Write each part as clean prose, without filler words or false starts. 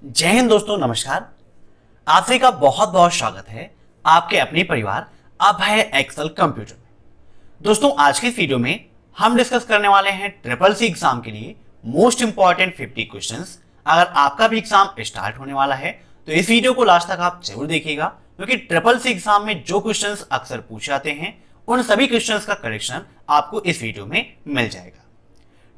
जय हिंद दोस्तों, नमस्कार। आप सभी का बहुत बहुत स्वागत है आपके अपने परिवार अभय एक्सेल कंप्यूटर में। दोस्तों, आज के इस वीडियो में हम डिस्कस करने वाले हैं ट्रिपल सी एग्जाम के लिए मोस्ट इंपॉर्टेंट 50 क्वेश्चंस। अगर आपका भी एग्जाम स्टार्ट होने वाला है तो इस वीडियो को लास्ट तक आप जरूर देखिएगा, क्योंकि ट्रिपल सी एग्जाम में जो क्वेश्चंस अक्सर पूछे जाते हैं उन सभी क्वेश्चंस का करेक्शन आपको इस वीडियो में मिल जाएगा।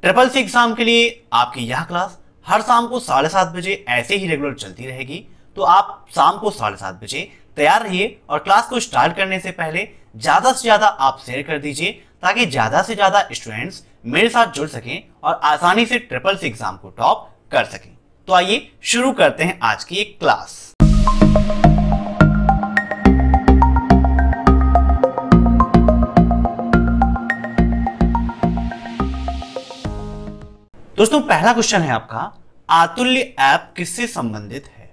ट्रिपल सी एग्जाम के लिए आपकी यह क्लास हर शाम को 7:30 बजे ऐसे ही रेगुलर चलती रहेगी, तो आप शाम को 7:30 बजे तैयार रहिए और क्लास को स्टार्ट करने से पहले ज्यादा से ज्यादा आप शेयर कर दीजिए, ताकि ज्यादा से ज्यादा स्टूडेंट्स मेरे साथ जुड़ सकें और आसानी से ट्रिपल सी एग्जाम को टॉप कर सकें। तो आइए शुरू करते हैं आज की एक क्लास। दोस्तों, पहला क्वेश्चन है आपका, आतुल्य ऐप किससे संबंधित है।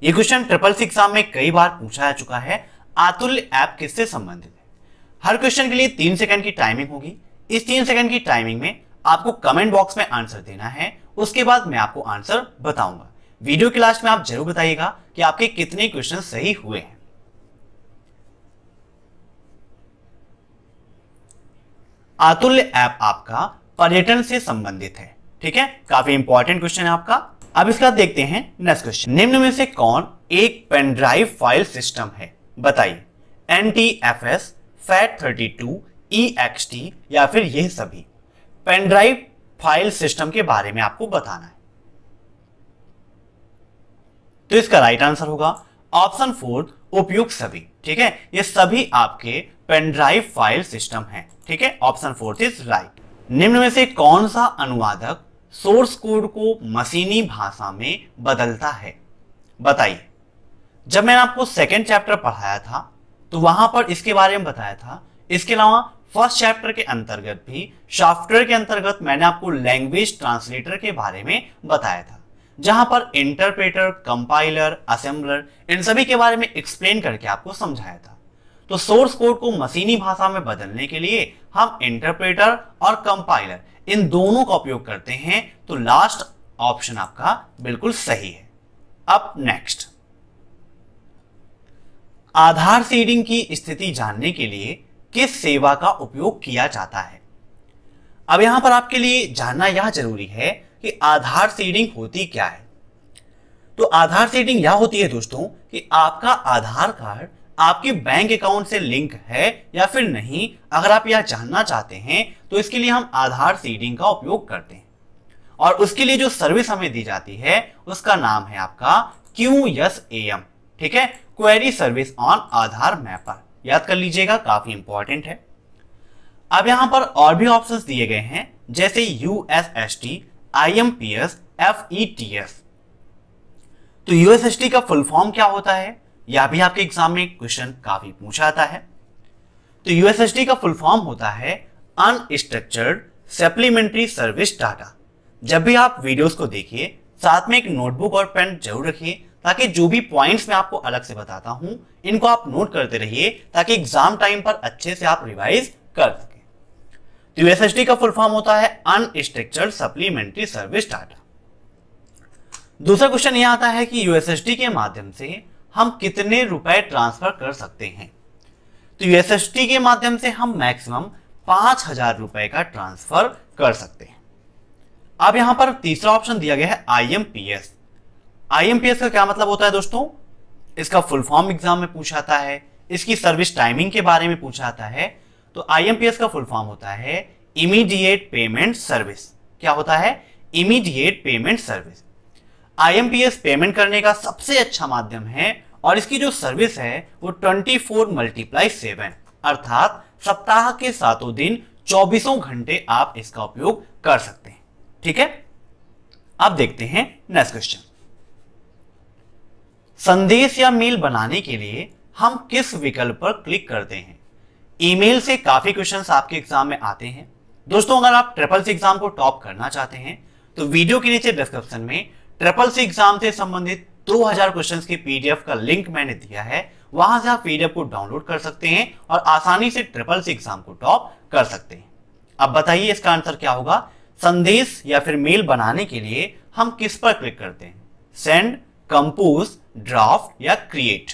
यह क्वेश्चन ट्रिपल सी एग्जाम में कई बार पूछा जा चुका है। आतुल्य ऐप किससे संबंधित है। हर क्वेश्चन के लिए 3 सेकंड की टाइमिंग होगी। इस 3 सेकंड की टाइमिंग में आपको कमेंट बॉक्स में आंसर देना है, उसके बाद मैं आपको आंसर बताऊंगा। वीडियो के लास्ट में आप जरूर बताइएगा कि आपके कितने क्वेश्चन सही हुए हैं। आतुल्य ऐप आपका पर्यटन से संबंधित है, ठीक है। काफी इंपॉर्टेंट क्वेश्चन है आपका। अब इसका देखते हैं नेक्स्ट क्वेश्चन। निम्न में से कौन एक पेन ड्राइव फाइल सिस्टम है, बताइए। NTFS, FAT32, EXT या फिर यह सभी। पेन ड्राइव फाइल सिस्टम के बारे में आपको बताना है, तो इसका राइट आंसर होगा ऑप्शन 4, उपयुक्त सभी। ठीक है, ये सभी आपके पेन ड्राइव फाइल सिस्टम है। ठीक है, ऑप्शन 4 इज राइट। निम्न में से कौन सा अनुवादक सोर्स कोड को मशीनी भाषा में बदलता है, बताइए। जब मैंने आपको सेकंड चैप्टर पढ़ाया था तो वहां पर इसके बारे में बताया था। इसके अलावा फर्स्ट चैप्टर के अंतर्गत भी सॉफ्टवेयर के अंतर्गत मैंने आपको लैंग्वेज ट्रांसलेटर के बारे में बताया था, जहां पर इंटरप्रेटर, कंपाइलर, असेंबलर, इन सभी के बारे में एक्सप्लेन करके आपको समझाया था। तो सोर्स कोड को मशीनी भाषा में बदलने के लिए हम इंटरप्रेटर और कंपाइलर इन दोनों का उपयोग करते हैं, तो लास्ट ऑप्शन आपका बिल्कुल सही है। अब नेक्स्ट, आधार सीडिंग की स्थिति जानने के लिए किस सेवा का उपयोग किया जाता है। अब यहां पर आपके लिए जानना यह जरूरी है कि आधार सीडिंग होती क्या है। तो आधार सीडिंग यह होती है दोस्तों कि आपका आधार कार्ड आपके बैंक अकाउंट से लिंक है या फिर नहीं। अगर आप यह जानना चाहते हैं तो इसके लिए हम आधार सीडिंग का उपयोग करते हैं, और उसके लिए जो सर्विस हमें दी जाती है उसका नाम है आपका QSAM। ठीक है, query service on Aadhaar mapper. याद कर लीजिएगा, काफी इंपॉर्टेंट है। अब यहां पर और भी ऑप्शंस दिए गए हैं, जैसे USST, IMPS, FETS। तो USST का फुल फॉर्म क्या होता है, यह भी आपके एग्जाम में क्वेश्चन काफी पूछा जाता है। तो USSD का फुल फॉर्म होता है अनस्ट्रक्चर्ड सप्लीमेंट्री सर्विस डाटा। जब भी आप वीडियोस को देखिए, साथ में एक नोटबुक और पेन जरूर रखिए, ताकि जो भी पॉइंट्स मैं आपको अलग से बताता हूं इनको आप नोट करते रहिए, ताकि एग्जाम टाइम पर अच्छे से आप रिवाइज कर सकें। तो USSD का फुल फॉर्म होता है अनस्ट्रक्चर्ड सप्लीमेंट्री सर्विस डाटा। दूसरा क्वेश्चन यह आता है कि USSD के माध्यम से हम कितने रुपए ट्रांसफर कर सकते हैं। तो USSD के माध्यम से हम मैक्सिमम 5000 रुपए का ट्रांसफर कर सकते हैं। अब यहां पर तीसरा ऑप्शन दिया गया है IMPS। IMPS का क्या मतलब होता है दोस्तों, इसका फुल फॉर्म एग्जाम में पूछा जाता है, इसकी सर्विस टाइमिंग के बारे में पूछा जाता है। तो IMPS का फुल फॉर्म होता है इमीडिएट पेमेंट सर्विस। क्या होता है, immediate payment service. IMPS payment करने का सबसे अच्छा माध्यम है, और इसकी जो सर्विस है वो 24x7 अर्थात सप्ताह के 7 दिन 24 घंटे आप इसका उपयोग कर सकते हैं। ठीक है, अब देखते हैं नेक्स्ट क्वेश्चन। संदेश या मेल बनाने के लिए हम किस विकल्प पर क्लिक करते हैं। ईमेल से काफी क्वेश्चंस आपके एग्जाम में आते हैं। दोस्तों, अगर आप ट्रिपल सी एग्जाम को टॉप करना चाहते हैं तो वीडियो के नीचे डिस्क्रिप्शन में ट्रिपल सी एग्जाम से संबंधित 2000 क्वेश्चंस की PDF का लिंक मैंने दिया है, वहां से आप PDF को डाउनलोड कर सकते हैं और आसानी से ट्रिपल सी एग्जाम को टॉप कर सकते हैं। अब बताइए इसका आंसर क्या होगा। संदेश या फिर मेल बनाने के लिए हम किस पर क्लिक करते हैं। सेंड, कंपोज, ड्राफ्ट या क्रिएट?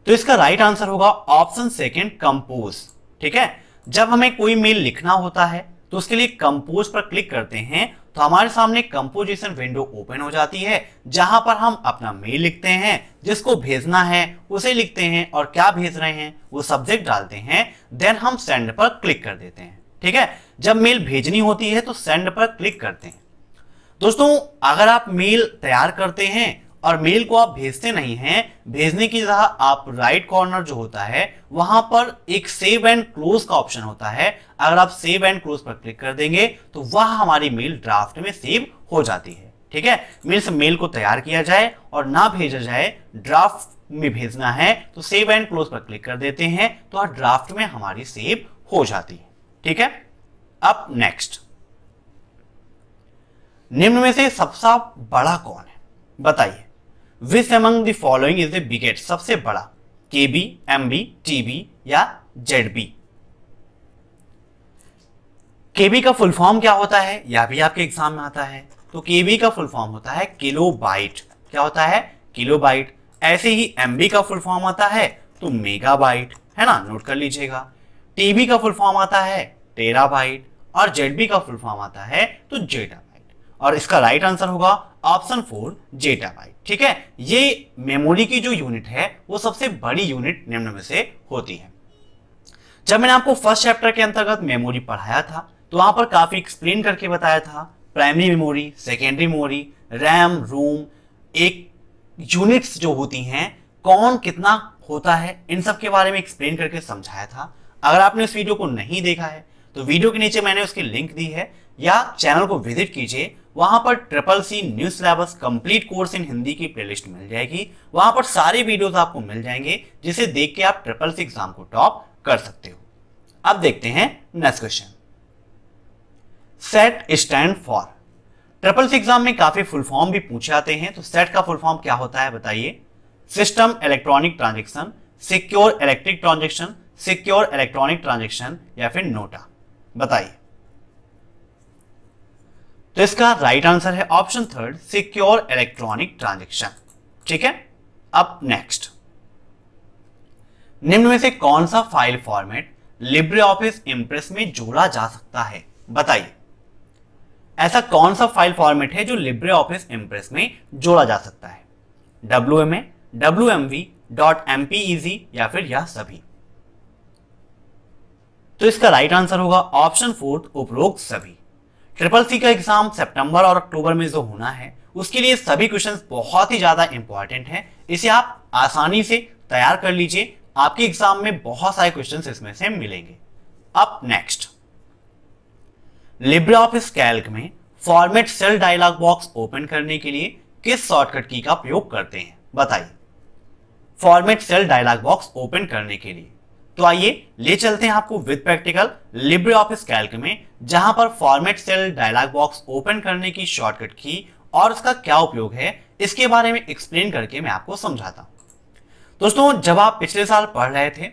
तो इसका राइट आंसर होगा ऑप्शन सेकंड, कंपोज। ठीक है, जब हमें कोई मेल लिखना होता है तो उसके लिए कंपोज पर क्लिक करते हैं तो हमारे सामने कंपोजिशन विंडो ओपन हो जाती है, जहां पर हम अपना मेल लिखते हैं, जिसको भेजना है उसे लिखते हैं और क्या भेज रहे हैं वो सब्जेक्ट डालते हैं, देन हम सेंड पर क्लिक कर देते हैं। ठीक है, जब मेल भेजनी होती है तो सेंड पर क्लिक करते हैं। दोस्तों, अगर आप मेल तैयार करते हैं और मेल को आप भेजते नहीं हैं, भेजने की जगह आप राइट कॉर्नर जो होता है वहां पर एक सेव एंड क्लोज का ऑप्शन होता है। अगर आप सेव एंड क्लोज पर क्लिक कर देंगे तो वह हमारी मेल ड्राफ्ट में सेव हो जाती है। ठीक है, मेल को तैयार किया जाए और ना भेजा जाए, ड्राफ्ट में भेजना है तो सेव एंड क्लोज पर क्लिक कर देते हैं तो ड्राफ्ट में हमारी सेव हो जाती है। ठीक है, अब नेक्स्ट, निम्न में से सबसे बड़ा कौन है? बताइए। Which among the following is the biggest? सबसे बड़ा, केबी, एमबी, टीबी या जेडबी? केबी का फुल फॉर्म क्या होता है, यह भी आपके एग्जाम में आता है। तो केबी का फुल फॉर्म होता है किलोबाइट। क्या होता है? किलोबाइट। ऐसे ही एमबी का फुल फॉर्म आता है तो मेगाबाइट, है ना, नोट कर लीजिएगा। टीबी का फुल फॉर्म आता है टेराबाइट और जेडबी का फुल फॉर्म आता है तो जेटाबाइट। और इसका राइट आंसर होगा ऑप्शन 4, जेटाबाइट। ठीक है, ये मेमोरी की जो यूनिट है वो सबसे बड़ी यूनिट निम्न में से होती है। जब मैंने आपको फर्स्ट चैप्टर के अंतर्गत मेमोरी पढ़ाया था तो वहां पर काफी एक्सप्लेन करके बताया था primary memory, secondary memory, RAM, ROM, एक यूनिट्स जो होती हैं, कौन कितना होता है, इन सब के बारे में एक्सप्लेन करके समझाया था। अगर आपने उस वीडियो को नहीं देखा है तो वीडियो के नीचे मैंने उसकी लिंक दी है, या चैनल को विजिट कीजिए। वहां पर CCC new syllabus complete course in Hindi की प्लेलिस्ट मिल जाएगी। वहां पर सारे वीडियोस आपको मिल जाएंगे जिसे देख के आप CCC एग्जाम को टॉप कर सकते हो। अब देखते हैं next question. Set stand for? CCC exam में काफी फुल फॉर्म भी पूछे जाते हैं, तो सेट का फुल फॉर्म क्या होता है बताइए। System electronic transaction, secure electric transaction, secure electronic transaction या फिर नोटा? बताइए। तो इसका राइट आंसर है ऑप्शन 3, सिक्योर इलेक्ट्रॉनिक ट्रांजेक्शन। ठीक है, अब नेक्स्ट, निम्न में से कौन सा file format Libre office Impress में जोड़ा जा सकता है? बताइए। ऐसा कौन सा फाइल फॉर्मेट है जो लिब्रे ऑफिस इंप्रेस में जोड़ा जा सकता है? WMA, WMV, .MPEG या फिर यह सभी? तो इसका राइट आंसर होगा ऑप्शन 4, उपरोक्त सभी। CCC का एग्जाम सितंबर और अक्टूबर में जो होना है उसके लिए सभी क्वेश्चंस बहुत ही ज्यादा इंपॉर्टेंट हैं। इसे आप आसानी से तैयार कर लीजिए, आपके एग्जाम में बहुत सारे क्वेश्चंस इसमें से मिलेंगे। अब नेक्स्ट, लिब्रे ऑफिस कैल्क में format cell dialog box open करने के लिए किस शॉर्टकट की का प्रयोग करते हैं? बताइए। Format cell dialog box open करने के लिए तो आइए ले चलते हैं आपको with practical Libre Office Calc में, जहां पर format cell dialog box open करने की शॉर्टकट की और उसका क्या उपयोग है इसके बारे में एक्सप्लेन करके मैं आपको समझाता हूं। दोस्तों, जब आप पिछले साल पढ़ रहे थे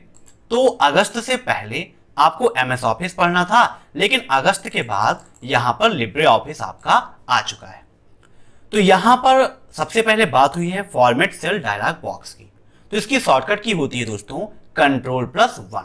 तो अगस्त से पहले आपको MS ऑफिस पढ़ना था, लेकिन अगस्त के बाद यहां पर लिब्रे ऑफिस आपका आ चुका है। तो यहां पर सबसे पहले बात हुई है फॉर्मेट सेल डायलॉग बॉक्स की। तो इसकी शॉर्टकट की होती है दोस्तों Ctrl+1।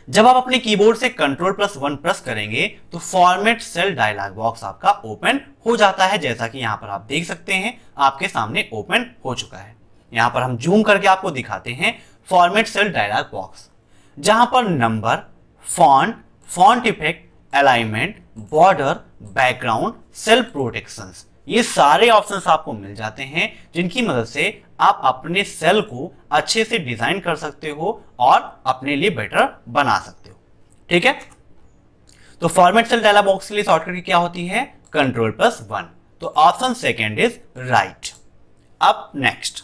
जब आप अपने कीबोर्ड से Ctrl+1 प्रेस करेंगे तो फॉर्मेट सेल डायलॉग बॉक्स आपका ओपन हो जाता है, जैसा कि यहां पर आप देख सकते हैं आपके सामने ओपन हो चुका है। यहां पर हम जूम करके आपको दिखाते हैं फॉर्मेट सेल डायलॉग बॉक्स, जहां पर number, font, font effect, alignment, border, background, cell protections, ये सारे ऑप्शंस आपको मिल जाते हैं, जिनकी मदद से आप अपने सेल को अच्छे से डिजाइन कर सकते हो और अपने लिए बेटर बना सकते हो। ठीक है, तो फॉर्मेट सेल डायलॉग बॉक्स के लिए शॉर्टकट क्या होती है? Ctrl+1। तो ऑप्शन सेकंड इज राइट। अब नेक्स्ट,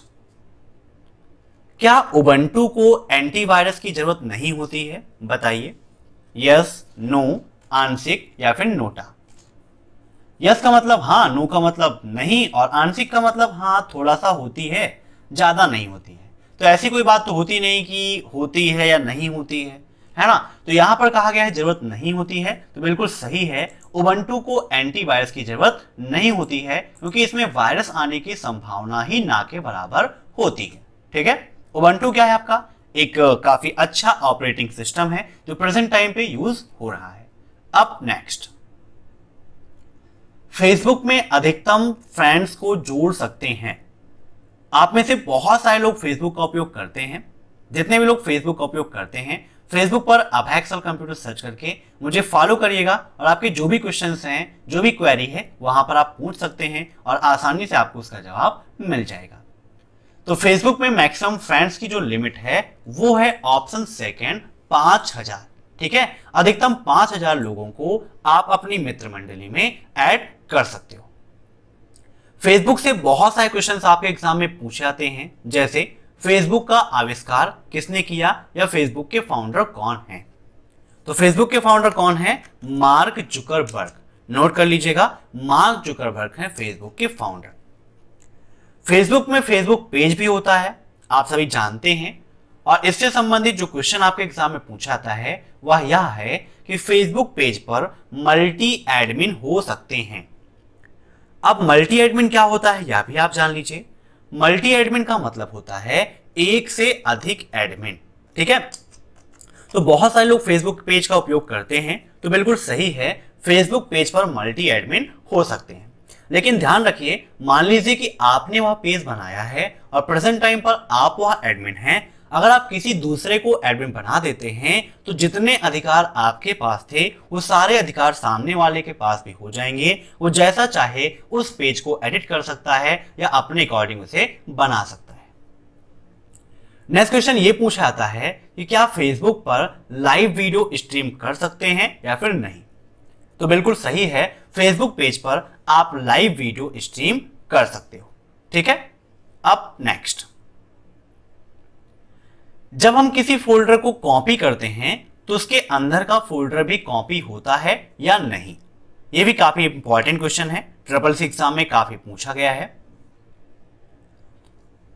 क्या उबंटू को एंटीवायरस की जरूरत नहीं होती है? बताइए। यस, नो, आंशिक या फिर नोटा? यस का मतलब हाँ, नो का मतलब नहीं और आंशिक का मतलब हाँ थोड़ा सा होती है, ज्यादा नहीं होती है। तो ऐसी कोई बात तो होती नहीं कि होती है या नहीं होती है है ना। तो यहां पर कहा गया है जरूरत नहीं होती है, तो बिल्कुल सही है। उबंटू को एंटीवायरस की जरूरत नहीं होती है क्योंकि इसमें वायरस आने की संभावना ही ना के बराबर होती है। ठीक है, उबंटू क्या है आपका एक काफी अच्छा ऑपरेटिंग सिस्टम है जो प्रेजेंट टाइम पे यूज हो रहा है। अब नेक्स्ट, फेसबुक में अधिकतम फ्रेंड्स को जोड़ सकते हैं। आप में से बहुत सारे लोग फेसबुक का उपयोग करते हैं। जितने भी लोग फेसबुक का उपयोग करते हैं, फेसबुक पर अभय एक्सेल कंप्यूटर सर्च करके मुझे फॉलो करिएगा और आपके जो भी क्वेश्चंस हैं, जो भी क्वेरी है, वहां पर आप पूछ सकते हैं और आसानी से आपको उसका जवाब मिल जाएगा। तो फेसबुक में मैक्सिमम फ्रेंड्स की जो लिमिट है वो है ऑप्शन सेकेंड 5000। ठीक है, अधिकतम 5000 लोगों को आप अपनी मित्र मंडली में ऐड कर सकते हो। फेसबुक से बहुत सारे क्वेश्चंस आपके एग्जाम में पूछे जाते हैं, जैसे फेसबुक का आविष्कार किसने किया या फेसबुक के फाउंडर कौन हैं। तो फेसबुक के फाउंडर कौन है? Mark Zuckerberg. नोट कर लीजिएगा, मार्क जुकरबर्ग हैं फेसबुक के फाउंडर। फेसबुक में फेसबुक पेज भी होता है, आप सभी जानते हैं। और इससे संबंधित जो क्वेश्चन आपके एग्जाम में पूछा जाता है वह यह है कि फेसबुक पेज पर मल्टी एडमिन हो सकते हैं। अब मल्टी एडमिन क्या होता है यह भी आप जान लीजिए। मल्टी एडमिन का मतलब होता है एक से अधिक एडमिन। ठीक है, तो बहुत सारे लोग फेसबुक पेज का उपयोग करते हैं, तो बिल्कुल सही है, फेसबुक पेज पर मल्टी एडमिन हो सकते हैं। लेकिन ध्यान रखिए, मान लीजिए कि आपने वह पेज बनाया है और प्रेजेंट टाइम पर आप वह एडमिन हैं। अगर आप किसी दूसरे को एडमिन बना देते हैं तो जितने अधिकार आपके पास थे वो सारे अधिकार सामने वाले के पास भी हो जाएंगे। वो जैसा चाहे उस पेज को एडिट कर सकता है या अपने अकॉर्डिंग उसे बना सकता है। नेक्स्ट क्वेश्चन ये पूछा जाता है कि क्या फेसबुक पर लाइव वीडियो स्ट्रीम कर सकते हैं या फिर नहीं। तो बिल्कुल सही है, फेसबुक पेज पर आप लाइव वीडियो स्ट्रीम कर सकते हो। ठीक है, अब नेक्स्ट, जब हम किसी फोल्डर को कॉपी करते हैं तो उसके अंदर का फोल्डर भी कॉपी होता है या नहीं। यह भी काफी इंपॉर्टेंट क्वेश्चन है, ट्रिपल एग्जाम में काफी पूछा गया है।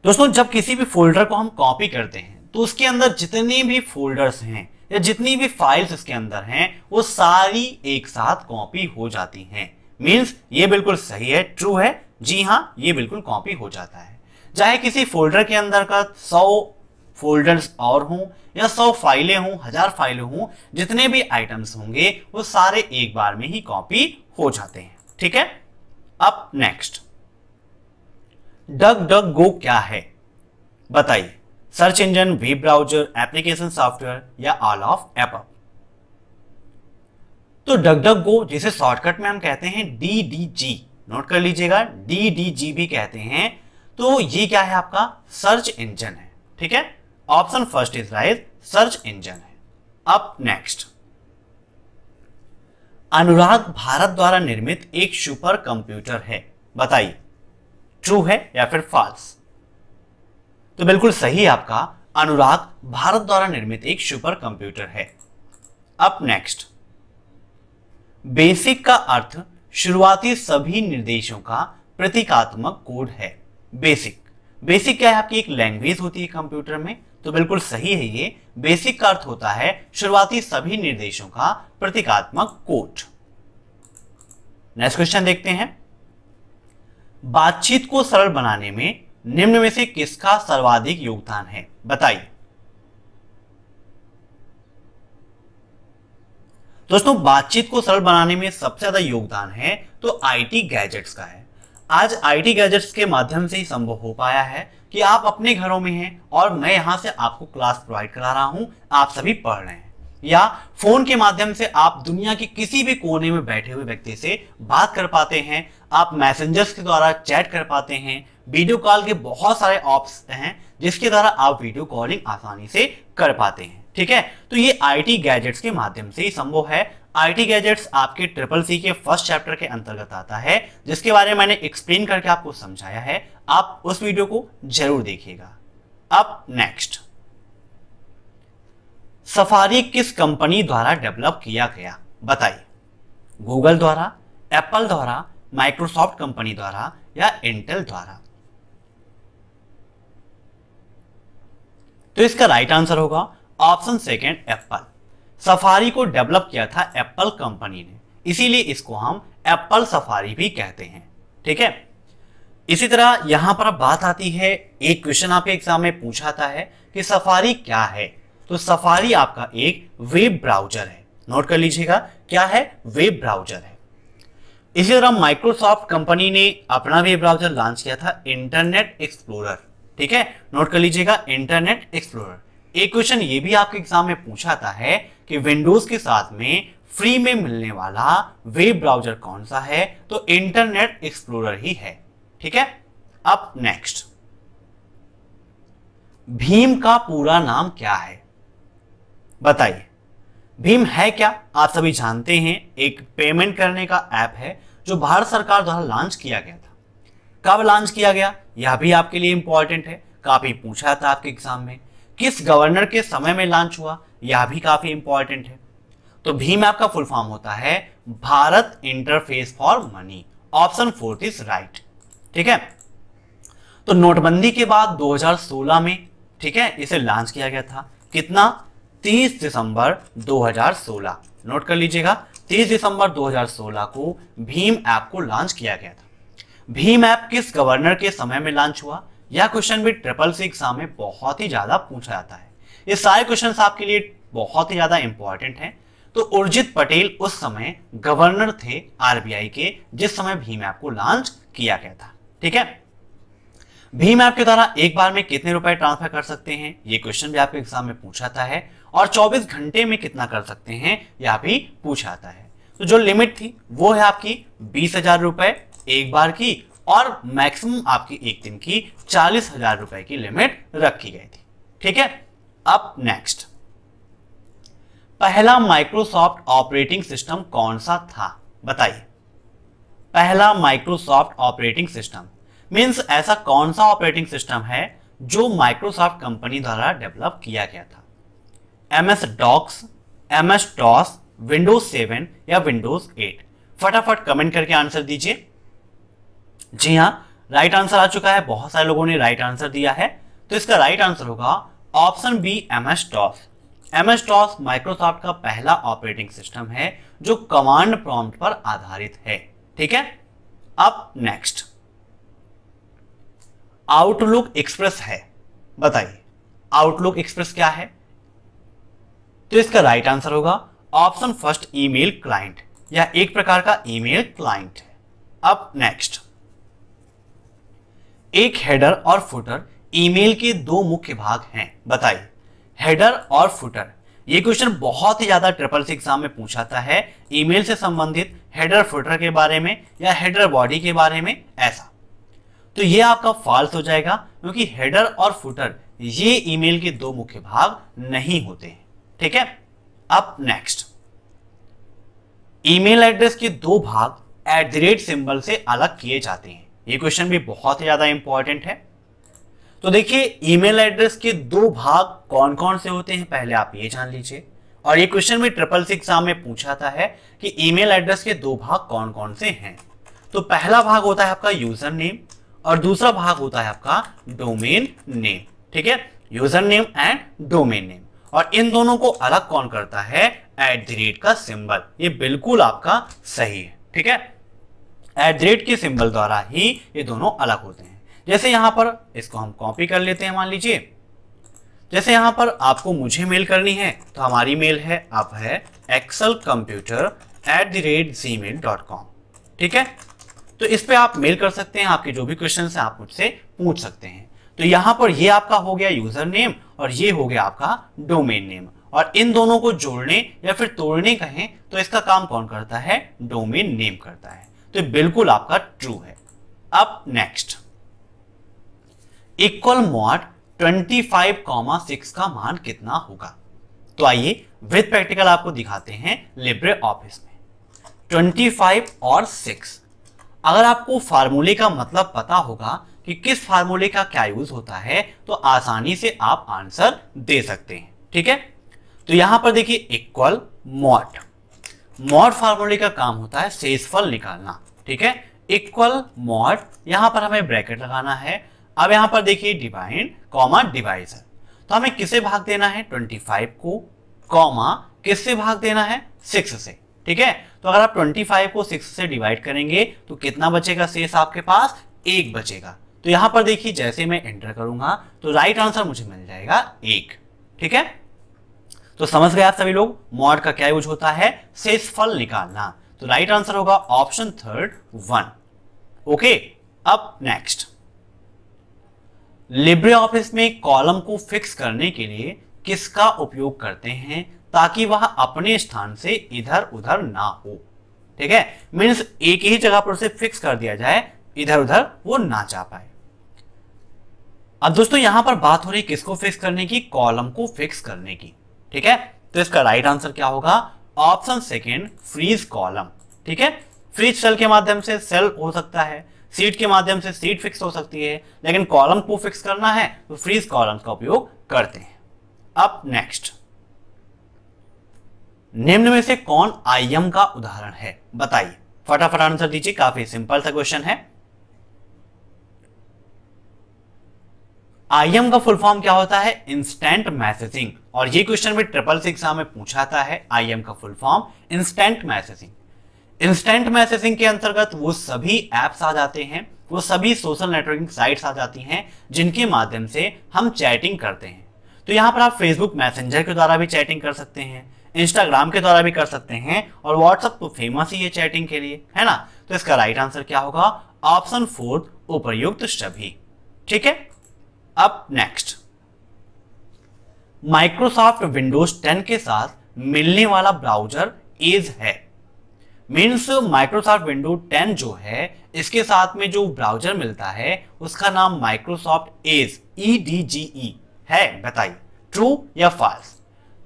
दोस्तों, जब किसी भी फोल्डर को हम कॉपी करते हैं तो उसके अंदर जितने भी फोल्डर्स हैं या जितनी भी फाइल्स इसके अंदर हैं वो सारी एक साथ कॉपी हो जाती हैं। मींस ये बिल्कुल सही है, ट्रू है, जी हां, ये बिल्कुल कॉपी हो जाता है। चाहे किसी फोल्डर के अंदर का 100 फोल्डर्स और हों या 100 फाइलें हों, 1000 फाइलें हों, जितने भी आइटम्स होंगे वो सारे एक बार में ही कॉपी हो जाते हैं। ठीक है, अब नेक्स्ट, डक डक गो क्या है बताइए। Search engine, web browser, application software या ऑल ऑफ एबव। तो डक डक गो जिसे शॉर्टकट में हम कहते हैं DDG, नोट कर लीजिएगा, DDG भी कहते हैं। तो ये क्या है? आपका सर्च इंजन है। ठीक है, option first is right, search engine है। अब नेक्स्ट, अनुराग भारत द्वारा निर्मित एक सुपर कंप्यूटर है, बताइए ट्रू है या फिर फॉल्स। तो बिल्कुल सही है आपका, अनुराग भारत द्वारा निर्मित एक सुपर कंप्यूटर है। अब नेक्स्ट, बेसिक का अर्थ शुरुआती सभी निर्देशों का प्रतीकात्मक कोड है। बेसिक, बेसिक क्या है? आपकी एक लैंग्वेज होती है कंप्यूटर में, तो बिल्कुल सही है ये। बेसिक का अर्थ होता है शुरुआती सभी निर्देशों का प्रतीकात्मक कोड। नेक्स्ट क्वेश्चन देखते हैं, बातचीत को सरल बनाने में निम्न में से किसका सर्वाधिक योगदान है, बताइए। दोस्तों, बातचीत को सरल बनाने में सबसे ज्यादा योगदान है तो आईटी गैजेट्स का है। आज आईटी गैजेट्स के माध्यम से ही संभव हो पाया है कि आप अपने घरों में हैं और मैं यहां से आपको क्लास प्रोवाइड करा रहा हूं, आप सभी पढ़ रहे हैं, या फोन के माध्यम से आप दुनिया के किसी भी कोने में बैठे हुए व्यक्ति से बात कर पाते हैं, आप मैसेंजर्स के द्वारा चैट कर पाते हैं, वीडियो कॉल के बहुत सारे ऑप्शन हैं जिसके द्वारा आप वीडियो कॉलिंग आसानी से कर पाते हैं। ठीक है, तो ये आईटी गैजेट्स के माध्यम से ही संभव है। आईटी गैजेट्स आपके CCC के फर्स्ट चैप्टर के अंतर्गत आता है, जिसके बारे में मैंने एक्सप्लेन करके आपको समझाया है। आप उस वीडियो को जरूर देखिएगा। अब नेक्स्ट, सफारी किस कंपनी द्वारा डेवलप किया गया, बताइए। गूगल द्वारा, एप्पल द्वारा, माइक्रोसॉफ्ट कंपनी द्वारा या इंटेल द्वारा। तो इसका राइट आंसर होगा ऑप्शन सेकेंड, एप्पल। सफारी को डेवलप किया था एप्पल कंपनी ने, इसीलिए इसको हम एप्पल सफारी भी कहते हैं। ठीक है, इसी तरह यहां पर अब बात आती है, एक क्वेश्चन आपके एग्जाम में पूछा जाता है कि सफारी क्या है। तो सफारी आपका एक वेब ब्राउजर है। नोट कर लीजिएगा, क्या है? वेब ब्राउजर है। इसी तरह माइक्रोसॉफ्ट कंपनी ने अपना वेब ब्राउजर लॉन्च किया था, इंटरनेट एक्सप्लोरर। ठीक है, नोट कर लीजिएगा, इंटरनेट एक्सप्लोरर। एक क्वेश्चन ये भी आपके एग्जाम में पूछा जाता है कि विंडोज के साथ में फ्री में मिलने वाला वेब ब्राउजर कौन सा है? तो इंटरनेट एक्सप्लोरर ही है। ठीक है, अब नेक्स्ट, भीम का पूरा नाम क्या है? बताइए, भीम है क्या? आप सभी जानते हैं, एक पेमेंट करने का ऐप है जो भारत सरकार द्वारा लॉन्च किया गया था। कब लॉन्च किया गया, यह भी आपके लिए इंपॉर्टेंट है, काफी पूछा था आपके एग्जाम में। किस गवर्नर के समय में लॉन्च हुआ, यह भी काफी इंपॉर्टेंट है। तो भीम ऐप का फुल फॉर्म होता है Bharat interface for money. Option 4 is right. ठीक है, तो नोटबंदी के बाद 2016 में, ठीक है, इसे लॉन्च किया गया था। कितना? 30 दिसंबर 2016। नोट कर लीजिएगा, 30 दिसंबर 2016 को भीम ऐप को लॉन्च किया गया था। भीम ऐप किस गवर्नर के समय में लॉन्च हुआ? यह क्वेश्चन भी ट्रिपल सी एग्जाम में बहुत ही ज्यादा पूछा जाता है। ये सारे क्वेश्चंस आपके लिए बहुत ही ज्यादा इंपॉर्टेंट हैं। तो उर्जित पटेल उस समय गवर्नर थे आरबीआई के, जिस समय भीम ऐप को लॉन्च किया गया था। ठीक है, भीम ऐप के द्वारा एक बार में कितने रुपए ट्रांसफर कर सकते हैं, ये क्वेश्चन भी आपके एग्जाम में पूछा जाता है। और 24 घंटे में कितना कर सकते हैं, यह भी पूछा जाता है। तो जो लिमिट थी वो है आपकी 20,000 रुपए एक बार की, और मैक्सिमम आपकी एक दिन की 40,000 रुपए की लिमिट रखी गई थी। ठीक है, अब नेक्स्ट, पहला माइक्रोसॉफ्ट ऑपरेटिंग सिस्टम कौन सा था? बताइए, पहला माइक्रोसॉफ्ट ऑपरेटिंग सिस्टम मींस ऐसा कौन सा ऑपरेटिंग सिस्टम है जो माइक्रोसॉफ्ट कंपनी द्वारा डेवलप किया गया था? MS docs, MS DOS, Windows 7 या विंडोज 8? फटाफट कमेंट करके आंसर दीजिए। जी हाँ, राइट आंसर आ चुका है, बहुत सारे लोगों ने राइट आंसर दिया है। तो इसका राइट आंसर होगा option B, MS DOS। MS DOS Microsoft का पहला ऑपरेटिंग सिस्टम है जो कमांड प्रॉम्प्ट पर आधारित है। ठीक है, अब नेक्स्ट, आउटलुक एक्सप्रेस है। बताइए, आउटलुक एक्सप्रेस क्या है? तो इसका राइट आंसर होगा ऑप्शन फर्स्ट, ईमेल क्लाइंट, या एक प्रकार का ईमेल क्लाइंट है। अब नेक्स्ट, एक हेडर और फुटर ईमेल के दो मुख्य भाग हैं। बताइए, हेडर और फुटर, ये क्वेश्चन बहुत ही ज्यादा ट्रिपल सी एग्जाम में पूछा जाता है, ईमेल से संबंधित हेडर फुटर के बारे में या हेडर बॉडी के बारे में, ऐसा। तो ये आपका फॉल्स हो जाएगा, क्योंकि हेडर और फुटर ये ईमेल के दो मुख्य भाग नहीं होते हैं। ठीक है, अब नेक्स्ट, ईमेल एड्रेस के दो भाग @ सिंबल से अलग किए जाते हैं। ये क्वेश्चन भी बहुत ही ज्यादा इंपॉर्टेंट है। तो देखिए, ईमेल एड्रेस के दो भाग कौन कौन से होते हैं, पहले आप ये जान लीजिए। और ये क्वेश्चन भी ट्रिपल सी एग्जाम में पूछा जाता है कि ईमेल एड्रेस के दो भाग कौन कौन से हैं। तो पहला भाग होता है आपका यूजर नेम, और दूसरा भाग होता है आपका डोमेन नेम। ठीक है, user name and domain name. और इन दोनों को अलग कौन करता है? @ का सिंबल। ये बिल्कुल आपका सही है। ठीक है, @ के सिंबल द्वारा ही ये दोनों अलग होते हैं। जैसे यहां पर इसको हम कॉपी कर लेते हैं, मान लीजिए, जैसे यहां पर आपको मुझे मेल करनी है, तो हमारी मेल है अब है excelcomputer@gmail.com। ठीक है, तो इस पे आप मेल कर सकते हैं, आपके जो भी क्वेश्चन है आप मुझसे पूछ सकते हैं। तो यहां पर ये आपका हो गया यूजर नेम और ये हो गया आपका डोमेन नेम। और इन दोनों को जोड़ने या फिर तोड़ने कहें तो इसका काम कौन करता है? डोमेन नेम करता है। तो बिल्कुल आपका ट्रू है। अब नेक्स्ट, इक्वल मॉड 25,6 का मान कितना होगा? तो आइए विद प्रैक्टिकल आपको दिखाते हैं लिब्रे ऑफिस में। 25 और 6, अगर आपको फार्मूले का मतलब पता होगा कि किस फार्मूले का क्या यूज होता है, तो आसानी से आप आंसर दे सकते हैं। ठीक है, तो यहां पर देखिए, इक्वल मॉड, मॉड फार्मूले का काम होता है शेषफल निकालना। ठीक है, इक्वल मॉड, यहां पर हमें ब्रैकेट लगाना है। अब यहां पर देखिए डिवाइड कॉमा डिवाइजर, तो हमें किसे भाग देना है? 25 को, कॉमा किससे भाग देना है? 6 से। ठीक है, तो अगर आप 25 को 6 से डिवाइड करेंगे तो कितना बचेगा शेष आपके पास? 1 बचेगा। तो यहां पर देखिए जैसे मैं एंटर करूंगा तो राइट आंसर मुझे मिल जाएगा 1। ठीक है, तो समझ गए आप सभी लोग मॉड का क्या यूज होता है? शेषफल निकालना। तो राइट आंसर होगा ऑप्शन थर्ड 1। ओके, अब नेक्स्ट, लिब्रे ऑफिस में कॉलम को फिक्स करने के लिए किसका उपयोग करते हैं ताकि वह अपने स्थान से इधर उधर ना हो? ठीक है, मीन्स एक ही जगह पर उसे फिक्स कर दिया जाए, इधर उधर वो ना जा पाए। अब दोस्तों यहां पर बात हो रही किसको फिक्स करने की? कॉलम को फिक्स करने की। ठीक है, तो इसका राइट आंसर क्या होगा? Option second freeze column. ठीक है, फ्रीज सेल के माध्यम से सेल हो सकता है, सीट के माध्यम से सीट फिक्स हो सकती है, लेकिन कॉलम को फिक्स करना है तो फ्रीज कॉलम का उपयोग करते हैं। अब नेक्स्ट, निम्न में से कौन आईएम का उदाहरण है? बताइए, फटाफट आंसर दीजिए, काफी सिंपल सा क्वेश्चन है। आईएम का फुल फॉर्म क्या होता है? Instant messaging. और ये क्वेश्चन भी ट्रिपल सी एग्जाम में पूछा था है। आईएम का full form instant messaging. Instant messaging के अंतर्गत वो सभी एप्स आ जाते हैं, वो सभी सोशल नेटवर्किंग साइट्स आ जाती हैं जिनके माध्यम से हम चैटिंग करते हैं। तो यहाँ पर आप फेसबुक मैसेंजर के द्वारा भी चैटिंग कर सकते हैं, इंस्टाग्राम के द्वारा भी कर सकते हैं, और व्हाट्सएप तो फेमस ही है चैटिंग के लिए, है ना? तो इसका राइट आंसर क्या होगा? ऑप्शन 4 उपर्युक्त सभी। ठीक है, अब नेक्स्ट, माइक्रोसॉफ्ट विंडोज 10 के साथ मिलने वाला ब्राउजर एज है। मीन्स माइक्रोसॉफ्ट विंडोज 10 जो है इसके साथ में जो ब्राउजर मिलता है उसका नाम माइक्रोसॉफ्ट एज EDGE है। बताइए ट्रू या फॉल्स?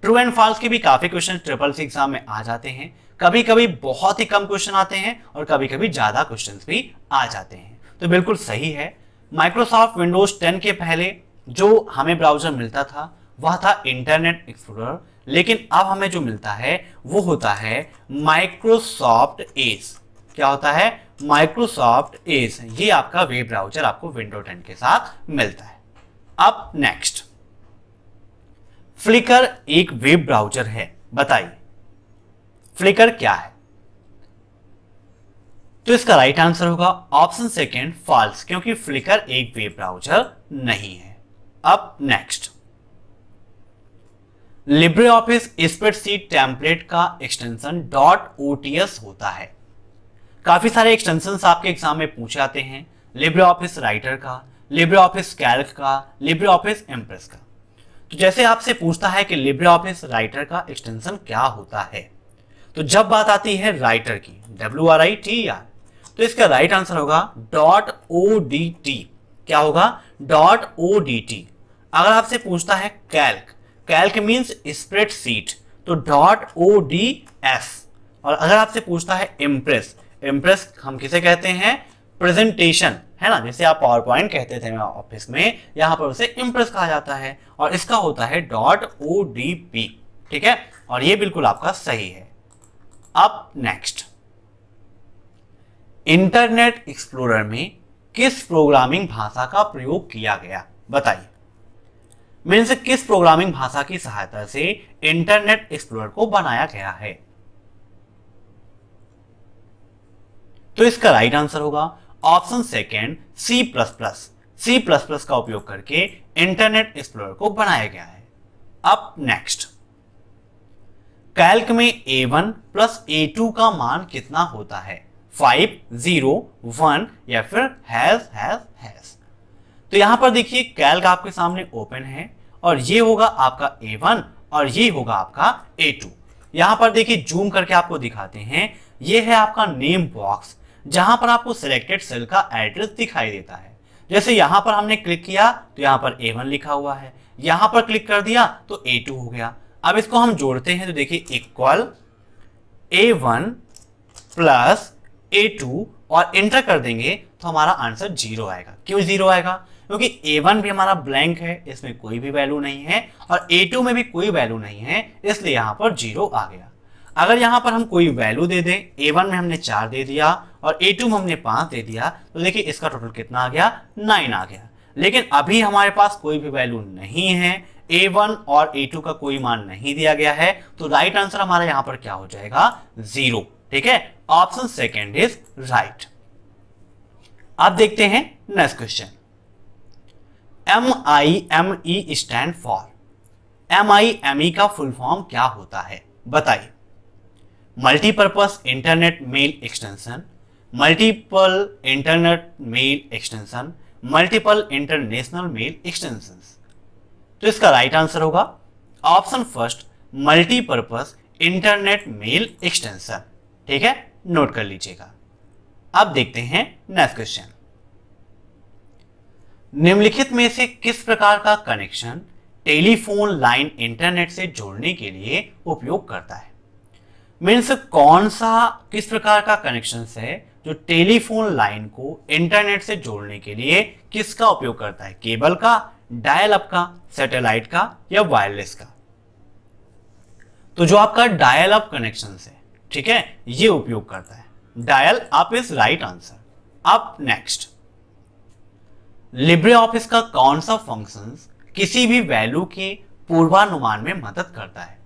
ट्रू एंड फॉल्स के भी काफी क्वेश्चन ट्रिपल सी एग्जाम में आ जाते हैं। कभी कभी बहुत ही कम क्वेश्चन आते हैं और कभी कभी ज्यादा क्वेश्चंस भी आ जाते हैं। तो बिल्कुल सही है, माइक्रोसॉफ्ट विंडोज 10 के पहले जो हमें ब्राउजर मिलता था वह था इंटरनेट एक्सप्लोरर, लेकिन अब हमें जो मिलता है वो होता है माइक्रोसॉफ्ट एज। क्या होता है? Microsoft Edge. ये आपका वेब ब्राउजर आपको विंडोज 10 के साथ मिलता है। अब नेक्स्ट, फ्लिकर एक वेब ब्राउजर है। बताइए फ्लिकर क्या है? तो इसका राइट आंसर होगा ऑप्शन सेकेंड फॉल्स, क्योंकि फ्लिकर एक वेब ब्राउजर नहीं है। अब next, Libre office spreadsheet template का एक्सटेंशन .ots होता है। काफी सारे एक्सटेंशंस आपके एग्जाम में पूछे जाते हैं, लिब्रे ऑफिस राइटर का, लिब्रे ऑफिस कैल्क का, लिब्रे ऑफिस इम्प्रेस का। तो जैसे आपसे पूछता है कि लिब्रे ऑफिस राइटर का एक्सटेंशन क्या होता है, तो जब बात आती है राइटर की, WRITER, तो इसका राइट आंसर होगा .odt। क्या होगा? .odt। अगर आपसे पूछता है कैल्क, कैल्क मीन्स स्प्रेडशीट, तो .ods। और अगर आपसे पूछता है इम्प्रेस, इम्प्रेस हम किसे कहते हैं? प्रेजेंटेशन, है ना? जैसे आप पावर पॉइंट कहते थे ऑफिस में, यहां पर उसे इम्प्रेस कहा जाता है और इसका होता है .odp। ठीक है, और ये बिल्कुल आपका सही है। अब नेक्स्ट, इंटरनेट एक्सप्लोरर में किस प्रोग्रामिंग भाषा का प्रयोग किया गया? बताइए, मीन्स किस प्रोग्रामिंग भाषा की सहायता से इंटरनेट एक्सप्लोरर को बनाया गया है? तो इसका राइट आंसर होगा ऑप्शन सेकेंड C++। C++ का उपयोग करके इंटरनेट एक्सप्लोरर को बनाया गया है। अब नेक्स्ट, कैल्क में A1 प्लस A2 का मान कितना होता है? 5, 0, 1 या फिर हैश। तो यहां पर देखिए कैल्क आपके सामने ओपन है और ये होगा आपका A1 और ये होगा आपका A2। यहां पर देखिए जूम करके आपको दिखाते हैं, ये है आपका नेम बॉक्स जहां पर आपको सिलेक्टेड सेल का एड्रेस दिखाई देता है। जैसे यहां पर हमने क्लिक किया तो यहां पर A1 लिखा हुआ है, यहां पर क्लिक कर दिया तो A2 हो गया। अब इसको हम जोड़ते हैं तो देखिए इक्वल A1 प्लस A2 और एंटर कर देंगे तो हमारा आंसर 0 आएगा। क्यों 0 आएगा? क्योंकि A1 भी हमारा ब्लैंक है, इसमें कोई भी वैल्यू नहीं है, और A2 में भी कोई वैल्यू नहीं है, इसलिए यहां पर 0 आ गया। अगर यहां पर हम कोई वैल्यू दे दें, A1 में हमने 4 दे दिया और A2 में हमने 5 दे दिया, तो देखिए इसका टोटल कितना आ गया? 9 आ गया। लेकिन अभी हमारे पास कोई भी वैल्यू नहीं है, A1 और A2 का कोई मान नहीं दिया गया है, तो राइट आंसर हमारा यहां पर क्या हो जाएगा, 0। ठीक है, ऑप्शन सेकेंड इज राइट। अब देखते हैं next question. MIME stand for, MIME का फुल फॉर्म क्या होता है बताइए। Multipurpose internet mail extension, multiple internet mail extension, multiple international mail extension. तो इसका राइट आंसर होगा option first, multipurpose internet mail extension. ठीक है, नोट कर लीजिएगा। अब देखते हैं नेक्स्ट क्वेश्चन। निम्नलिखित में से किस प्रकार का कनेक्शन टेलीफोन लाइन इंटरनेट से जोड़ने के लिए उपयोग करता है। मीन्स कौन सा किस प्रकार का कनेक्शन है जो टेलीफोन लाइन को इंटरनेट से जोड़ने के लिए किसका उपयोग करता है, केबल का, डायल अप का, सैटेलाइट का या वायरलेस का। तो जो आपका डायल अप कनेक्शन है, ठीक है, ये उपयोग करता है। Dial up is right answer. अब नेक्स्ट, लिब्रे ऑफिस का कौन सा फंक्शन किसी भी वैल्यू के पूर्वानुमान में मदद करता है।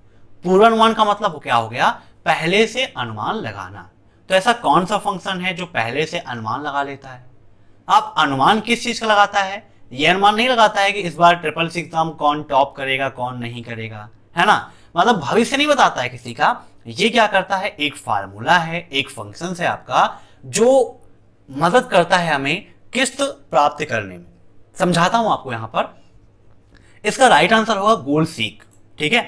पूर्वानुमान का मतलब क्या हो गया, पहले से अनुमान लगाना। तो ऐसा कौन सा फंक्शन है जो पहले से अनुमान लगा लेता है। आप अनुमान किस चीज का लगाता है, ये अनुमान नहीं लगाता है कि इस बार 666 एग्जाम कौन टॉप करेगा कौन नहीं करेगा, है ना, मतलब भविष्य नहीं बताता है किसी का। ये क्या करता है, एक फार्मूला है, एक फंक्शन है आपका जो मदद करता है हमें किस्त प्राप्त करने में। समझाता हूं आपको यहां पर। इसका राइट आंसर होगा गोल सीक। ठीक है,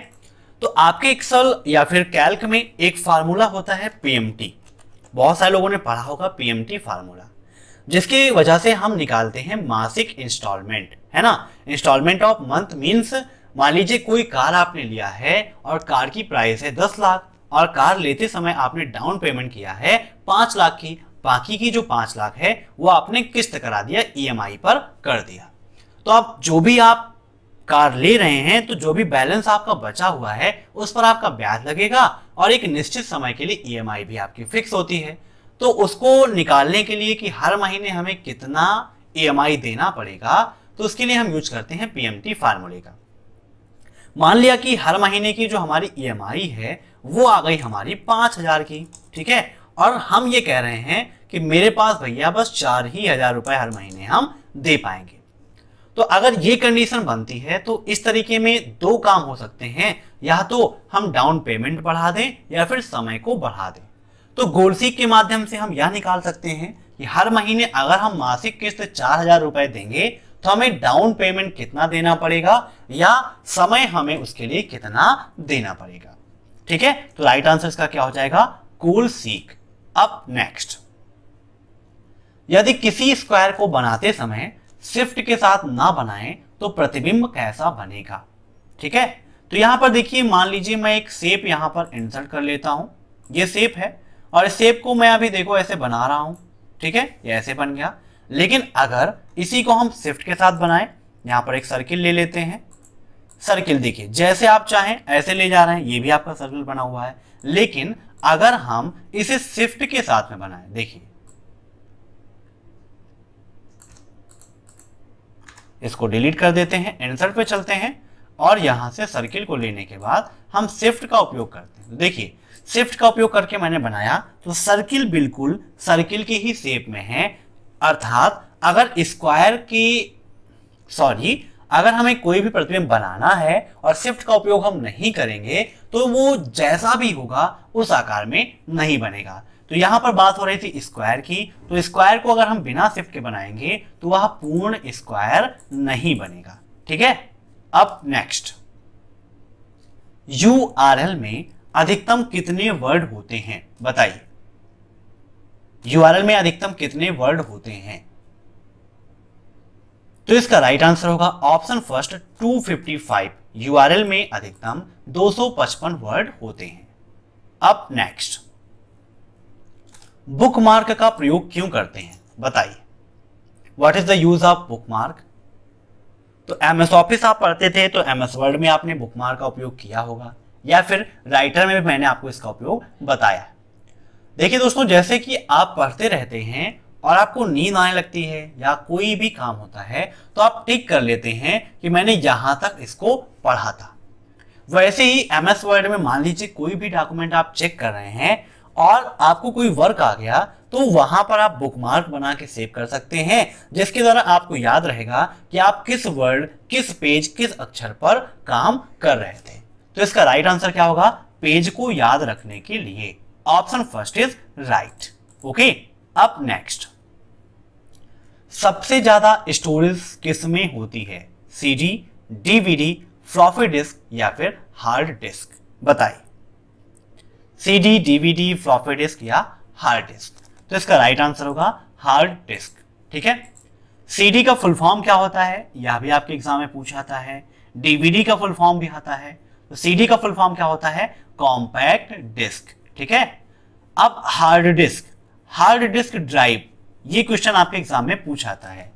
तो आपके एक्सेल या फिर कैल्क में एक फार्मूला होता है पीएमटी, बहुत सारे लोगों ने पढ़ा होगा पीएमटी फार्मूला, जिसकी वजह से हम निकालते हैं मासिक इंस्टॉलमेंट, है ना। इंस्टॉलमेंट ऑफ मंथ मींस मान लीजिए कोई कार आपने लिया है और कार की प्राइस है 10 लाख और कार लेते समय आपने डाउन पेमेंट किया है 5 लाख की, बाकी की जो 5 लाख है वो आपने किस्त करा दिया, ईएमआई पर कर दिया। तो आप जो भी आप कार ले रहे हैं तो जो भी बैलेंस आपका बचा हुआ है उस पर आपका ब्याज लगेगा और एक निश्चित समय के लिए ईएमआई भी आपकी फिक्स होती है। तो उसको निकालने के लिए कि हर महीने हमें कितना ईएमआई देना पड़ेगा, तो उसके लिए हम यूज करते हैं पीएमटी फार्मूले का। मान लिया कि हर महीने की जो हमारी ईएमआई है वो आ गई हमारी 5000 की, ठीक है, और हम ये कह रहे हैं कि मेरे पास भैया बस 4000 रुपए हर महीने हम दे पाएंगे। तो अगर ये कंडीशन बनती है तो इस तरीके में दो काम हो सकते हैं, या तो हम डाउन पेमेंट बढ़ा दें या फिर समय को बढ़ा दें। तो गोलसीक के माध्यम से हम यह निकाल सकते हैं कि हर महीने अगर हम मासिक किस्त 4000 रुपए देंगे तो हमें डाउन पेमेंट कितना देना पड़ेगा या समय हमें उसके लिए कितना देना पड़ेगा। ठीक है, तो राइट आंसर इसका क्या हो जाएगा, गोलसीक। अब नेक्स्ट, यदि किसी स्क्वायर को बनाते समय शिफ्ट के साथ ना बनाएं तो प्रतिबिंब कैसा बनेगा। ठीक है, तो यहां पर देखिए, मान लीजिए मैं एक शेप यहां पर इंसर्ट कर लेता हूं, ये शेप है और इस शेप को मैं अभी देखो ऐसे बना रहा हूं। ठीक है, ये ऐसे बन गया। लेकिन अगर इसी को हम शिफ्ट के साथ बनाएं, यहां पर एक सर्किल ले लेते हैं, सर्किल देखिए जैसे आप चाहें ऐसे ले जा रहे हैं, ये भी आपका सर्किल बना हुआ है। लेकिन अगर हम इसे शिफ्ट के साथ में बनाएं, देखिए इसको डिलीट कर देते हैं, इंसर्ट पे चलते हैं और यहां से सर्किल को लेने के बाद हम शिफ्ट का उपयोग करते हैं। तो देखिए शिफ्ट का उपयोग करके मैंने बनाया तो सर्किल बिल्कुल सर्किल की ही शेप में है, अर्थात अगर स्क्वायर की अगर हमें कोई भी प्रतिबिंब बनाना है और शिफ्ट का उपयोग हम नहीं करेंगे तो वो जैसा भी होगा उस आकार में नहीं बनेगा। तो यहां पर बात हो रही थी स्क्वायर की, तो स्क्वायर को अगर हम बिना शिफ्ट के बनाएंगे तो वह पूर्ण स्क्वायर नहीं बनेगा। ठीक है, अब नेक्स्ट, यूआरएल में अधिकतम कितने वर्ड होते हैं बताइए। यूआरएल में अधिकतम कितने वर्ड होते हैं, तो इसका राइट आंसर होगा ऑप्शन फर्स्ट 255। यूआरएल में अधिकतम 255 वर्ड होते हैं। अब नेक्स्ट, बुकमार्क का प्रयोग क्यों करते हैं बताइए। What is the use of bookmark. तो एमएस ऑफिस आप पढ़ते थे तो एमएस वर्ड में आपने बुकमार्क का उपयोग किया होगा, या फिर राइटर में भी मैंने आपको इसका उपयोग बताया। देखिए दोस्तों, जैसे कि आप पढ़ते रहते हैं और आपको नींद आने लगती है या कोई भी काम होता है तो आप टिक कर लेते हैं कि मैंने यहां तक इसको पढ़ा था। वैसे ही MS वर्ड में मान लीजिए कोई भी डॉक्यूमेंट आप चेक कर रहे हैं और आपको कोई वर्क आ गया तो वहां पर आप बुकमार्क बना के सेव कर सकते हैं, जिसके द्वारा आपको याद रहेगा कि आप किस वर्ड, किस पेज, किस अक्षर पर काम कर रहे थे। तो इसका राइट आंसर क्या होगा? पेज को याद रखने के लिए option first is right. Okay, अब नेक्स्ट, सबसे ज्यादा स्टोरेज किस में होती है? CD, DVD, फ्लॉपी डिस्क या फिर हार्ड डिस्क? बताइए। CD, DVD, फ्लॉपी डिस्क या हार्ड डिस्क? तो इसका राइट आंसर होगा हार्ड डिस्क। ठीक है। CD का फुल फॉर्म क्या होता है? यह भी आपके एग्जाम में पूछा जाता है। DVD का फुल फॉर्म भी आता है। तो CD का फुल फॉर्म क्या होता है? Compact disc. ठीक है। अब hard disk, hard disk drive, ये क्वेश्चन आपके एग्जाम में पूछा जाता है।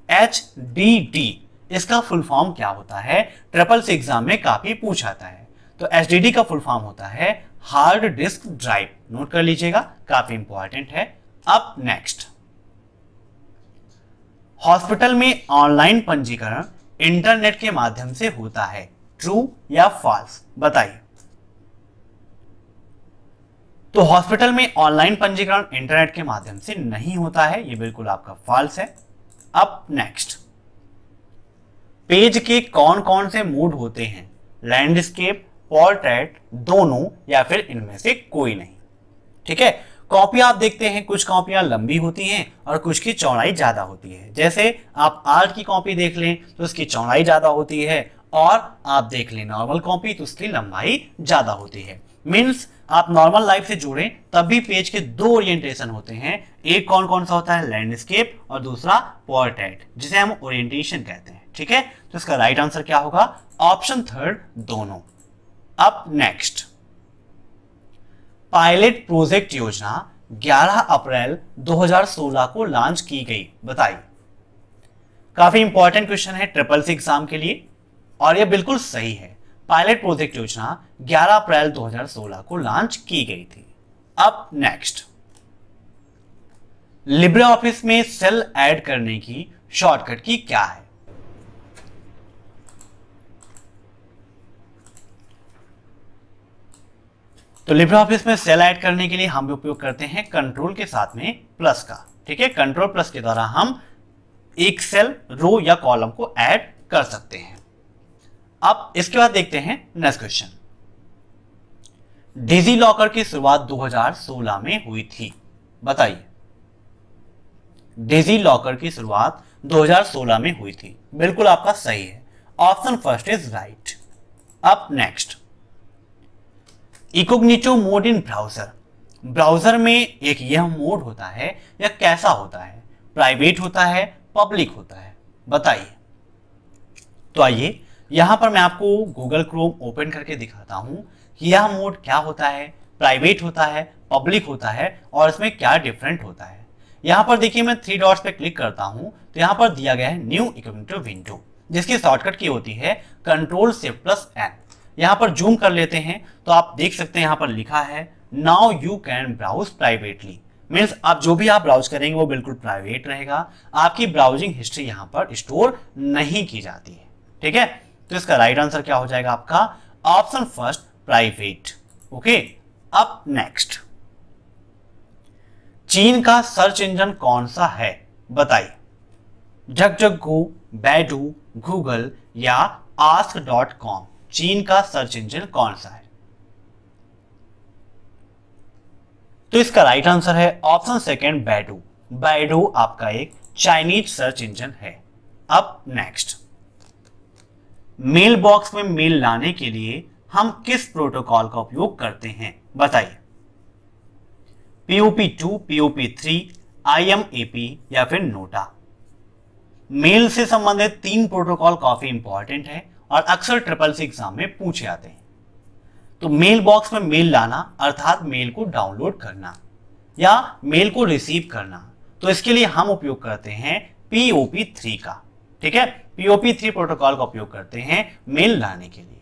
HDD, इसका फुल फॉर्म क्या होता है? ट्रिपल एग्जाम में काफी पूछा जाता है। तो HDD का फुल फॉर्म होता है हार्ड डिस्क ड्राइव। नोट कर लीजिएगा, काफी इंपॉर्टेंट है। अब नेक्स्ट, हॉस्पिटल में ऑनलाइन पंजीकरण इंटरनेट के माध्यम से होता है, ट्रू या फॉल्स? बताइए। तो हॉस्पिटल में ऑनलाइन पंजीकरण इंटरनेट के माध्यम से नहीं होता है, ये बिल्कुल आपका फॉल्स है। अब नेक्स्ट, पेज के कौन कौन से मोड होते हैं? लैंडस्केप, पोर्ट्रेट, दोनों या फिर इनमें से कोई नहीं? ठीक है। कॉपी आप देखते हैं, कुछ कॉपियां लंबी होती हैं और कुछ की चौड़ाई ज्यादा होती है। जैसे आप आर्ट की कॉपी देख लें तो उसकी चौड़ाई ज्यादा होती है, और आप देख लें नॉर्मल कॉपी तो उसकी लंबाई ज्यादा होती है। मीन्स आप नॉर्मल लाइफ से जुड़े तब भी पेज के दो ओरिएंटेशन होते हैं। एक कौन कौन सा होता है? लैंडस्केप, और दूसरा पोर्ट्रेट, जिसे हम ओरिएंटेशन कहते हैं। ठीक है। तो इसका राइट आंसर क्या होगा? ऑप्शन थर्ड, दोनों। अब नेक्स्ट, पायलट प्रोजेक्ट योजना 11 अप्रैल 2016 को लॉन्च की गई, बताइए। काफी इंपॉर्टेंट क्वेश्चन है ट्रिपल सी एग्जाम के लिए, और यह बिल्कुल सही है। पायलट प्रोजेक्ट योजना 11 अप्रैल 2016 को लॉन्च की गई थी। अब नेक्स्ट, लिब्रे ऑफिस में सेल ऐड करने की शॉर्टकट की क्या है? तो लिब्रे ऑफिस में सेल ऐड करने के लिए हम उपयोग करते हैं कंट्रोल के साथ में प्लस का। ठीक है। कंट्रोल प्लस के द्वारा हम एक सेल, रो या कॉलम को ऐड कर सकते हैं। अब इसके बाद देखते हैं नेक्स्ट क्वेश्चन, डिजी लॉकर की शुरुआत 2016 में हुई थी, बताइए। डिजी लॉकर की शुरुआत 2016 में हुई थी, बिल्कुल आपका सही है। Option first is right. अब next, incognito mode in browser, browser में एक यह मोड होता है, यह कैसा होता है? प्राइवेट होता है, पब्लिक होता है? बताइए। तो आइए यहां पर मैं आपको गूगल क्रोम ओपन करके दिखाता हूं कि यह मोड क्या होता है, प्राइवेट होता है, पब्लिक होता है, और इसमें क्या डिफरेंट होता है। यहां पर देखिए, मैं 3 डॉट्स पे क्लिक करता हूं तो यहां पर दिया गया है न्यू इकोग्निटो विंडो, जिसकी शॉर्टकट की होती है कंट्रोल शिफ्ट प्लस एन। यहां पर जूम कर लेते हैं तो आप देख सकते हैं यहां पर लिखा है now you can browse privately. Means आप जो भी आप ब्राउज करेंगे वो बिल्कुल प्राइवेट रहेगा, आपकी ब्राउजिंग हिस्ट्री यहां पर स्टोर नहीं की जाती है। ठीक है। तो इसका राइट आंसर क्या हो जाएगा आपका? Option first, private. ओके। अब नेक्स्ट, चीन का सर्च इंजन कौन सा है? बताइए। डकडकगो, बैडू, गूगल या ask.com, चीन का सर्च इंजन कौन सा है? तो इसका राइट आंसर है ऑप्शन सेकेंड, बैडू। बैडू आपका एक चाइनीज सर्च इंजन है। अब नेक्स्ट, मेल बॉक्स में मेल लाने के लिए हम किस प्रोटोकॉल का उपयोग करते हैं? बताइए। POP2, POP3, IMAP या फिर नोटा? मेल से संबंधित 3 प्रोटोकॉल काफी इंपॉर्टेंट है और अक्सर ट्रिपल सी एग्जाम में पूछे जाते हैं। तो मेल बॉक्स में मेल लाना अर्थात मेल को डाउनलोड करना या मेल को रिसीव करना, तो इसके लिए हम उपयोग करते हैं POP3 का। ठीक है। POP3 प्रोटोकॉल का उपयोग करते हैं मेल लाने के लिए।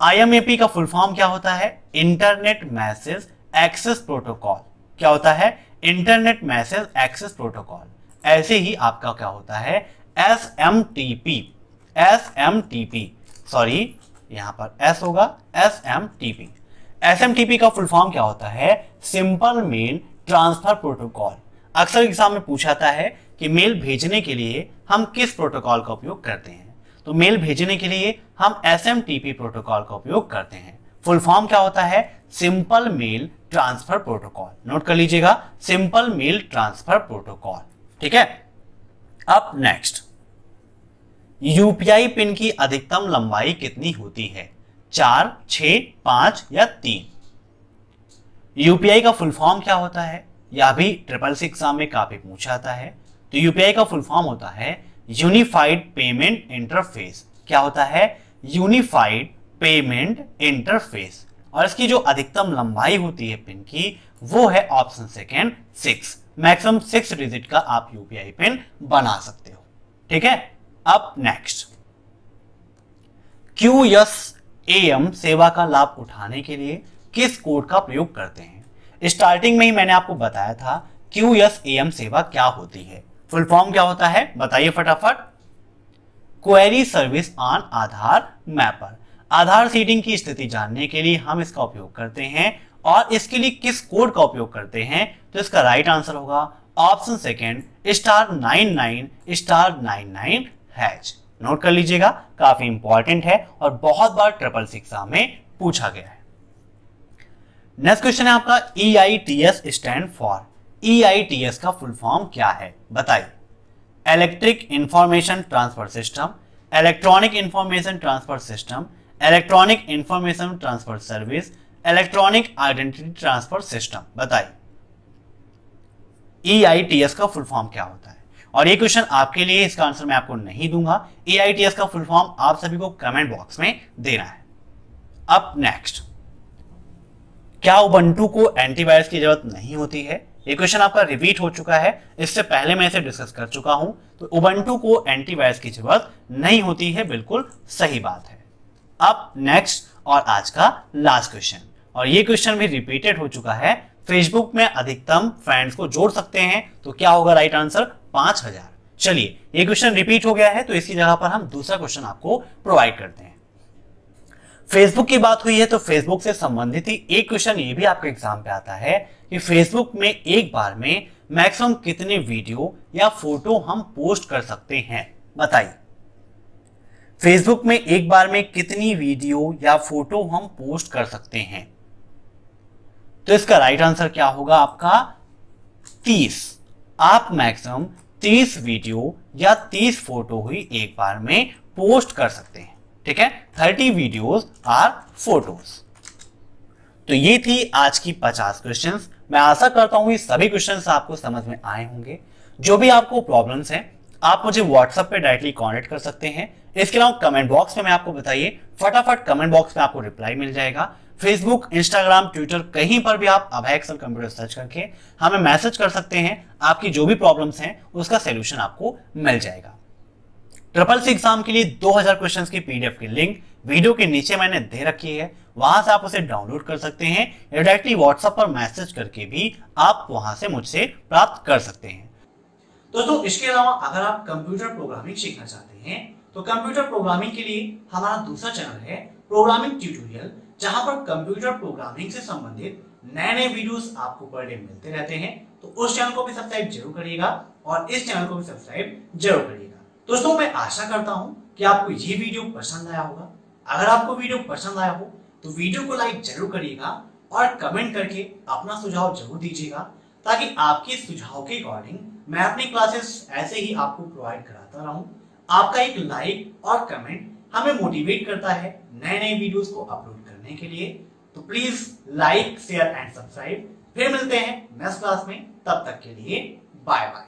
IMAP का फुल फॉर्म क्या होता है? Internet message access protocol. क्या होता है? Internet message access protocol. ऐसे ही आपका क्या होता है SMTP, सॉरी यहां पर S होगा, SMTP का फुल फॉर्म क्या होता है? Simple mail transfer protocol. अक्सर एग्जाम में पूछा जाता है कि मेल भेजने के लिए हम किस प्रोटोकॉल का उपयोग करते हैं, तो मेल भेजने के लिए हम SMTP प्रोटोकॉल का उपयोग करते हैं। फुल फॉर्म क्या होता है? Simple mail transfer protocol. Note कर लीजिएगा, सिंपल मेल ट्रांसफर प्रोटोकॉल। ठीक है, अब नेक्स्ट, यूपीआई पिन की अधिकतम लंबाई कितनी होती है? 4, 6, 5 या 3? यूपीआई का फुल फॉर्म क्या होता है? यह भी SSC एग्जाम में काफी पूछा जाता है। तो यूपीआई का फुल फॉर्म होता है यूनिफाइड पेमेंट इंटरफेस। क्या होता है? Unified payment interface. और इसकी जो अधिकतम लंबाई होती है पिन की, वो है ऑप्शन सेकेंड 6। मैक्सिमम 6 डिजिट का आप यूपीआई पिन बना सकते हो। ठीक है, अब नेक्स्ट, QSAM सेवा का लाभ उठाने के लिए किस कोड का प्रयोग करते हैं? स्टार्टिंग में ही मैंने आपको बताया था QSAM सेवा क्या होती है। फुल फॉर्म क्या होता है बताइए फटाफट? Query service on Aadhaar mapper. Aadhaar seeding की स्थिति जानने के लिए हम इसका उपयोग करते हैं। और इसके लिए किस कोड का उपयोग करते हैं? तो इसका राइट आंसर होगा ऑप्शन सेकेंड *99*99#। नोट कर लीजिएगा, काफी इंपॉर्टेंट है और बहुत बार SSC एग्जाम में पूछा गया है। नेक्स्ट क्वेश्चन है आपका EITS स्टैंड फॉर। EITS का फुल फॉर्म क्या है बताइए? Electric information transfer system, electronic information transfer system, electronic information transfer service, electronic identity transfer system. बताइए EITS का फुल फॉर्म क्या होता है? और ये क्वेश्चन आपके लिए, इसका आंसर मैं आपको नहीं दूंगा। EITS का फुल फॉर्म आप सभी को कमेंट बॉक्स में देना है। अब नेक्स्ट, क्या उबंटू को एंटीवायरस की जरूरत नहीं होती है? ये क्वेश्चन आपका रिपीट हो चुका है, इससे पहले मैं इसे डिस्कस कर चुका हूं। तो उबंटू को एंटीवायरस की जरूरत नहीं होती है, बिल्कुल सही बात है। अब नेक्स्ट और आज का लास्ट क्वेश्चन, और ये क्वेश्चन भी रिपीटेड हो चुका है। फेसबुक में अधिकतम फ्रेंड्स को जोड़ सकते हैं, तो क्या होगा राइट आंसर? 5000। चलिए, ये क्वेश्चन रिपीट हो गया है, तो इसकी जगह पर हम दूसरा क्वेश्चन आपको प्रोवाइड करते हैं। फेसबुक की बात हुई है, तो फेसबुक से संबंधित ही एक क्वेश्चन ये भी आपके एग्जाम पे आता है कि फेसबुक में एक बार में मैक्सिमम कितने वीडियो या फोटो हम पोस्ट कर सकते हैं? बताइए, फेसबुक में एक बार में कितनी वीडियो या फोटो हम पोस्ट कर सकते हैं? तो इसका राइट आंसर क्या होगा आपका? 30। आप मैक्सिमम 30 वीडियो या 30 फोटो ही एक बार में पोस्ट कर सकते हैं। ठीक है, 30 वीडियोस आर फोटोज। तो ये थी आज की 50 क्वेश्चंस। मैं आशा करता हूं ये सभी क्वेश्चंस आपको समझ में आए होंगे। जो भी आपको प्रॉब्लम्स हैं, आप मुझे व्हाट्सएप पे डायरेक्टली कांटेक्ट कर सकते हैं। इसके अलावा कमेंट बॉक्स में मैं आपको बताइए, फटाफट कमेंट बॉक्स में आपको रिप्लाई मिल जाएगा। फेसबुक, इंस्टाग्राम, ट्विटर, कहीं पर भी आप अभय एक्सेल कंप्यूटर सर्च करके हमें मैसेज कर सकते हैं। आपकी जो भी प्रॉब्लम्स हैं उसका सोल्यूशन आपको मिल जाएगा। SSC एग्जाम के लिए 2000 क्वेश्चंस की पीडीएफ की लिंक वीडियो के नीचे मैंने दे रखी है, वहां से आप उसे डाउनलोड कर सकते हैं या डायरेक्टली व्हाट्सएप पर मैसेज करके भी आप वहां से मुझसे प्राप्त कर सकते हैं। दोस्तों, इसके अलावा अगर आप कंप्यूटर प्रोग्रामिंग सीखना चाहते हैं तो कंप्यूटर प्रोग्रामिंग के लिए हमारा दूसरा चैनल है प्रोग्रामिंग ट्यूटोरियल, जहां पर कंप्यूटर प्रोग्रामिंग से संबंधित नए वीडियोस आपको पर डे मिलते रहते हैं। तो उस चैनल को भी सब्सक्राइब जरूर करिएगा और इस चैनल को भी सब्सक्राइब जरूर करिएगा। दोस्तों, मैं आशा करता हूं कि आपको ये वीडियो पसंद आया होगा। अगर आपको वीडियो पसंद आया हो तो वीडियो को लाइक जरूर करिएगा और कमेंट करके अपना सुझाव जरूर दीजिएगा, ताकि आपके सुझाव के अकॉर्डिंग मैं अपनी क्लासेस ऐसे ही आपको प्रोवाइड कराता रहूं। आपका एक लाइक और कमेंट हमें मोटिवेट करता है नए वीडियोस को अपलोड करने के लिए। तो please like, share and subscribe. फिर मिलते हैं नेक्स्ट क्लास में, तब तक के लिए बाय बाय।